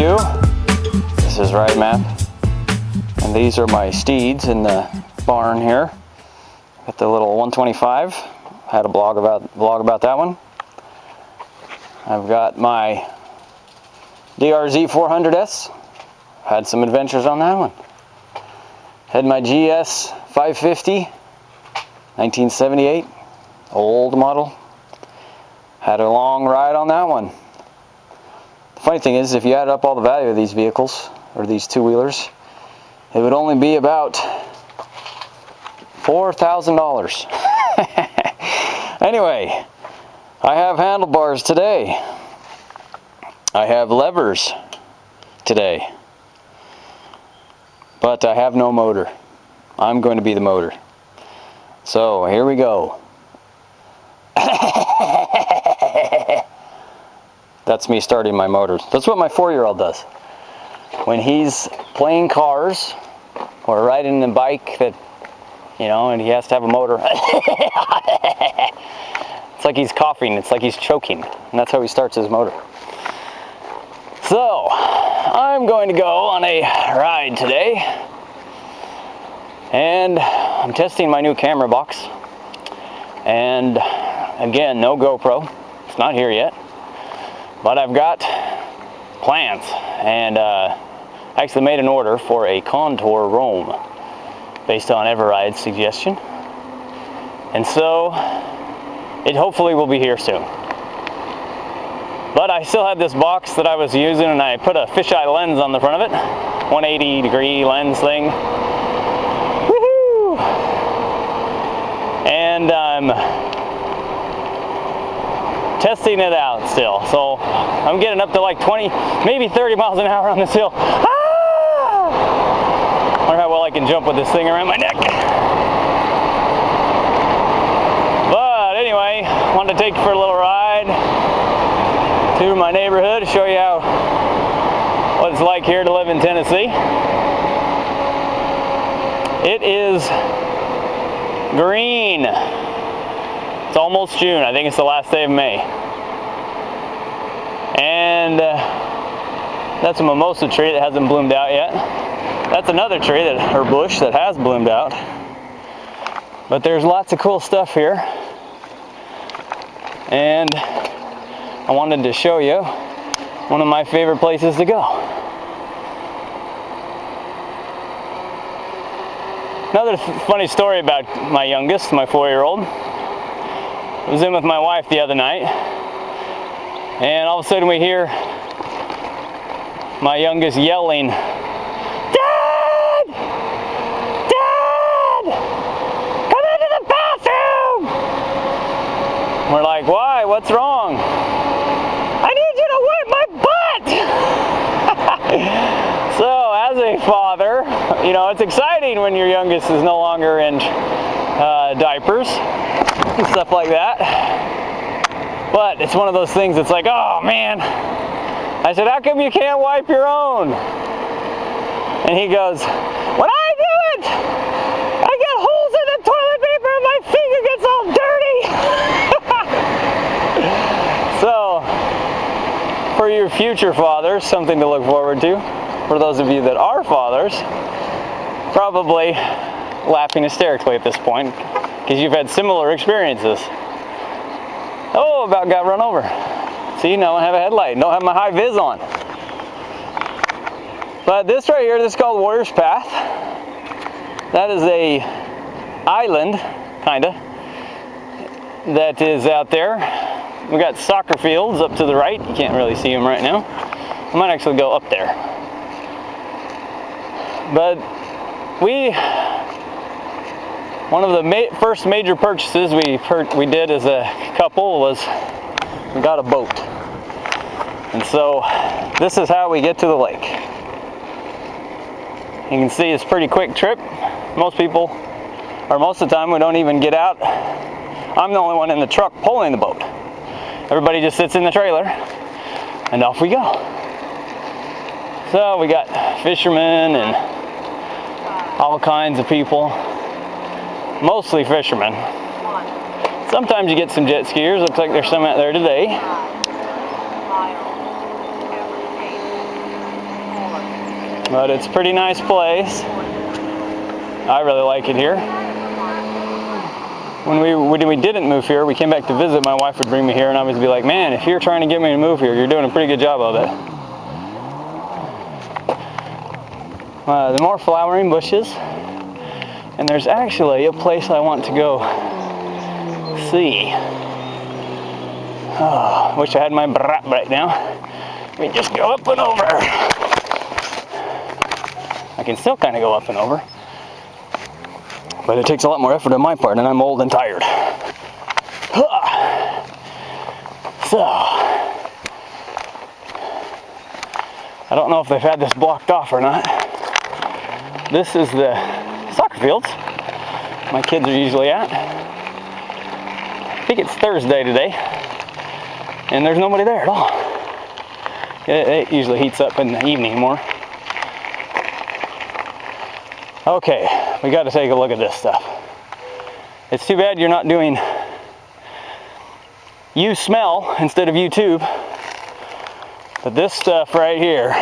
you. This is AMAP, and these are my steeds in the barn here. Got the little 125. Had a vlog about that one. I've got my DRZ 400S. Had some adventures on that one. Had my GS 550, 1978, old model. Had a long ride on that one. The funny thing is, if you add up all the value of these vehicles, or these two-wheelers, it would only be about $4,000. Anyway, I have handlebars today. I have levers today. But I have no motor. I'm going to be the motor. So here we go. That's me starting my motor. That's what my 4-year-old does. When he's playing cars or riding a bike that, you know, and he has to have a motor. It's like he's coughing, it's like he's choking. And that's how he starts his motor. So, I'm going to go on a ride today. And I'm testing my new camera box. And again, no GoPro. It's not here yet. But I've got plans. And I actually made an order for a contour roam based on Everride's suggestion. And so, it hopefully will be here soon. But I still had this box that I was using, and I put a fisheye lens on the front of it. 180-degree lens thing. Woohoo! And I'm testing it out still. So I'm getting up to like 20, maybe 30 miles an hour on this hill. Ah! I wonder how well I can jump with this thing around my neck. But anyway, wanted to take you for a little ride to my neighborhood to show you what it's like here to live in Tennessee. It is green. It's almost June. I think it's the last day of May. And that's a mimosa tree that hasn't bloomed out yet. That's another tree or bush that has bloomed out. But there's lots of cool stuff here. And I wanted to show you one of my favorite places to go. Another funny story about my youngest, my 4-year-old. I was in with my wife the other night, and all of a sudden we hear my youngest yelling, "Dad! Dad! Come into the bathroom!" We're like, "Why? What's wrong?" "I need you to wipe my butt!" So, as a father, you know, it's exciting when your youngest is no longer in diapers and stuff like that. But it's one of those things that's like, oh man. I said, "How come you can't wipe your own?" And he goes, "When I do it, I get holes in the toilet paper and my finger gets all dirty." So, for your future fathers, something to look forward to. For those of you that are fathers, probably laughing hysterically at this point, because you've had similar experiences. Oh, about got run over. See, now I have a headlight. Don't have my high vis on. But this right here, this is called Warrior's Path. That is a island, kinda, that is out there. We got soccer fields up to the right. You can't really see them right now. I might actually go up there. But one of the first major purchases we did as a couple was we got a boat. And so this is how we get to the lake. You can see it's a pretty quick trip. Most people, or most of the time, we don't even get out. I'm the only one in the truck pulling the boat. Everybody just sits in the trailer and off we go. So we got fishermen and all kinds of people, mostly fishermen. Sometimes you get some jet skiers. Looks like there's some out there today. But it's a pretty nice place. I really like it here. When we didn't move here, we came back to visit, my wife would bring me here and I would be like, man, if you're trying to get me to move here, you're doing a pretty good job of it. The more flowering bushes. And there's actually a place I want to go see. Oh, wish I had my brat right now. Let me just go up and over. I can still kind of go up and over. But it takes a lot more effort on my part, and I'm old and tired. So, I don't know if they've had this blocked off or not. This is the soccer fields my kids are usually at. I think it's Thursday today, and there's nobody there at all. It usually heats up in the evening more. Okay, we got to take a look at this stuff. It's too bad you're not doing you smell instead of YouTube. But this stuff right here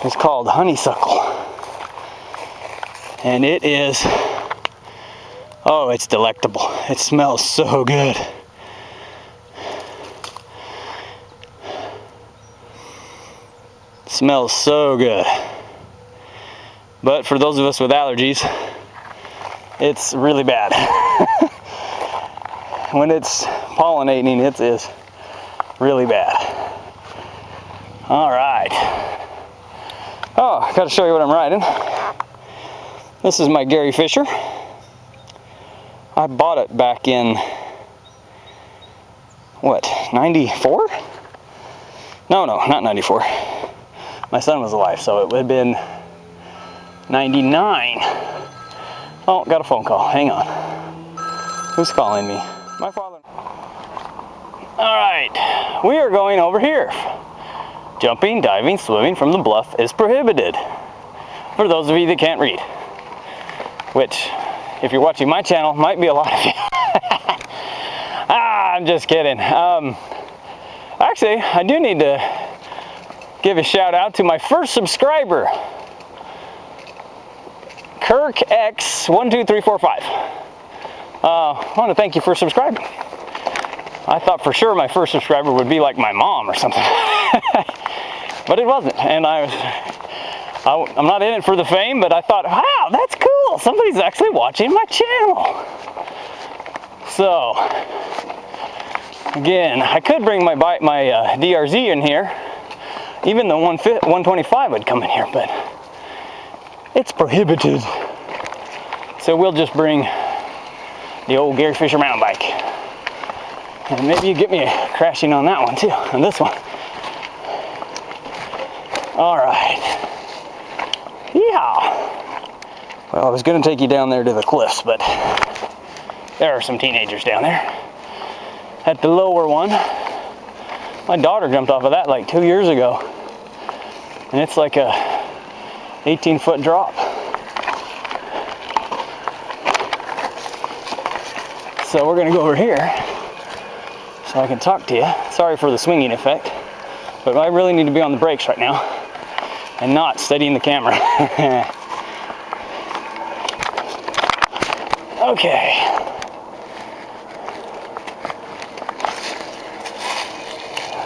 is called honeysuckle. And it is, oh, it's delectable. It smells so good. It smells so good. But for those of us with allergies, it's really bad. When it's pollinating, it is really bad. All right. Oh, I gotta show you what I'm riding. This is my Gary Fisher. I bought it back in, what, 94? No, not 94. My son was alive, so it would have been 99. Oh, got a phone call. Hang on. Who's calling me? My father. All right, we are going over here. Jumping, diving, swimming from the bluff is prohibited. For those of you that can't read. Which, if you're watching my channel, might be a lot of you. I'm just kidding. Actually, I do need to give a shout out to my first subscriber. Kirk X12345. I want to thank you for subscribing. I thought for sure my first subscriber would be like my mom or something. But it wasn't. And I'm not in it for the fame, but I thought, wow, that's cool. Somebody's actually watching my channel. So, again, I could bring my DRZ in here. Even the 125 would come in here, but it's prohibited. So we'll just bring the old Gary Fisher mountain bike. And maybe you get me crashing on that one too, on this one. All right. Yeah. Well, I was gonna take you down there to the cliffs, but there are some teenagers down there. At the lower one, my daughter jumped off of that like 2 years ago. And it's like a 18-foot drop. So we're gonna go over here so I can talk to you. Sorry for the swinging effect, but I really need to be on the brakes right now and not steadying the camera. Okay.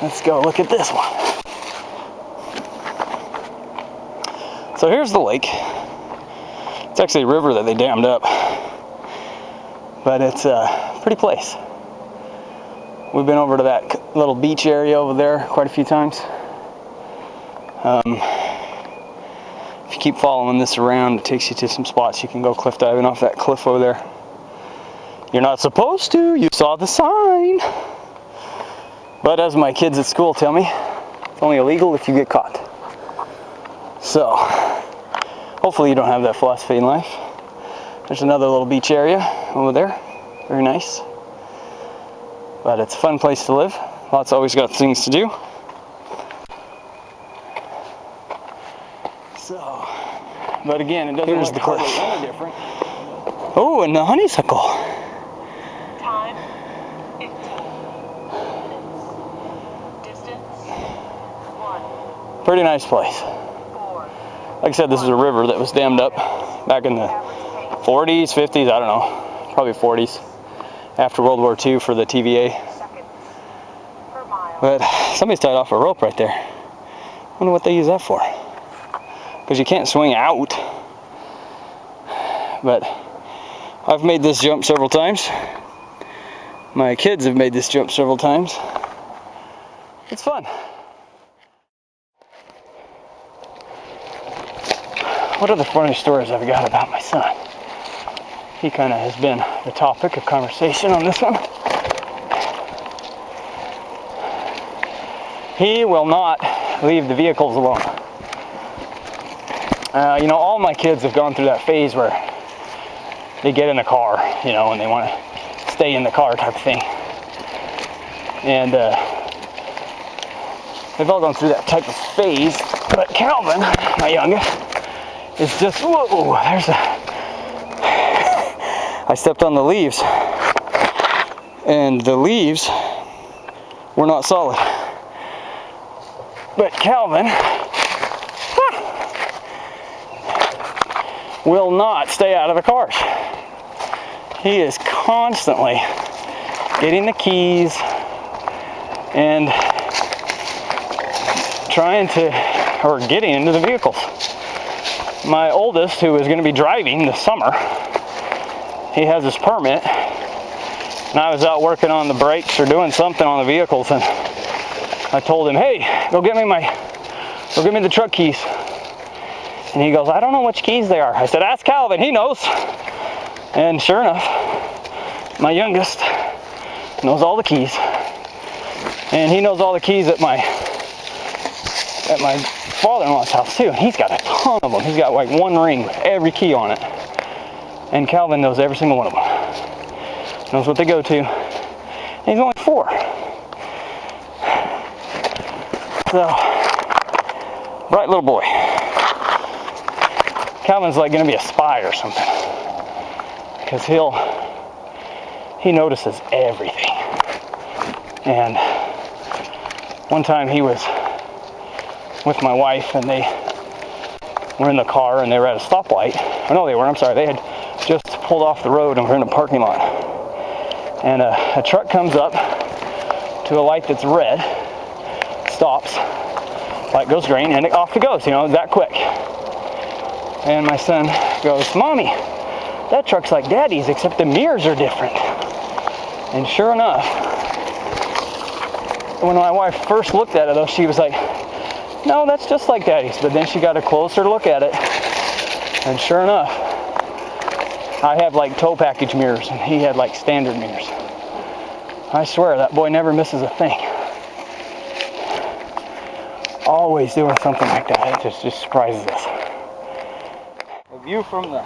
Let's go look at this one. So here's the lake. It's actually a river that they dammed up. But it's a pretty place. We've been over to that little beach area over there quite a few times. If you keep following this around, it takes you to some spots you can go cliff diving off that cliff over there. You're not supposed to, you saw the sign. But as my kids at school tell me, it's only illegal if you get caught. So, hopefully you don't have that philosophy in life. There's another little beach area over there, very nice. But it's a fun place to live. Lots always got things to do. So, but again, it doesn't look hardly any different. Oh, and the honeysuckle. Time 15 minutes. Distance 1. Pretty nice place. 4. Like I said, this is a river that was dammed up back in the 40s, 50s, I don't know, probably 40s, after World War II for the TVA. But somebody's tied off a rope right there. I wonder what they use that for. Because you can't swing out. But I've made this jump several times. My kids have made this jump several times. It's fun. What other funny stories have I got about my son? He kind of has been the topic of conversation on this one. He will not leave the vehicles alone. You know, all my kids have gone through that phase where they get in the car, you know, and they want to stay in the car type of thing. And they've all gone through that type of phase. But Calvin, my youngest, is just, whoa, there's a, I stepped on the leaves, and the leaves were not solid. But Calvin will not stay out of the cars. He is constantly getting the keys and trying to, or getting into the vehicles. My oldest, who is going to be driving this summer, he has his permit, and I was out working on the brakes or doing something on the vehicles, and I told him, hey, go get me the truck keys. And he goes, I don't know which keys they are. I said, ask Calvin, he knows. And sure enough, my youngest knows all the keys. And he knows all the keys at my father-in-law's house too. And he's got a ton of them. He's got like one ring with every key on it. And Calvin knows every single one of them. Knows what they go to. And he's only 4. So, bright little boy. Calvin's like going to be a spy or something. Because he notices everything. And one time he was with my wife, and they were in the car, and they were at a stoplight. Oh, no, they weren't. I'm sorry. They had just pulled off the road, and we're in a parking lot. And a truck comes up to a light that's red, stops, light goes green, and off it goes, you know, that quick. And my son goes, Mommy, that truck's like Daddy's, except the mirrors are different. And sure enough, when my wife first looked at it, though, she was like, no, that's just like Daddy's. But then she got a closer look at it, and sure enough, I have like tow package mirrors, and he had like standard mirrors. I swear, that boy never misses a thing. Always doing something like that. It just surprises us. A view from the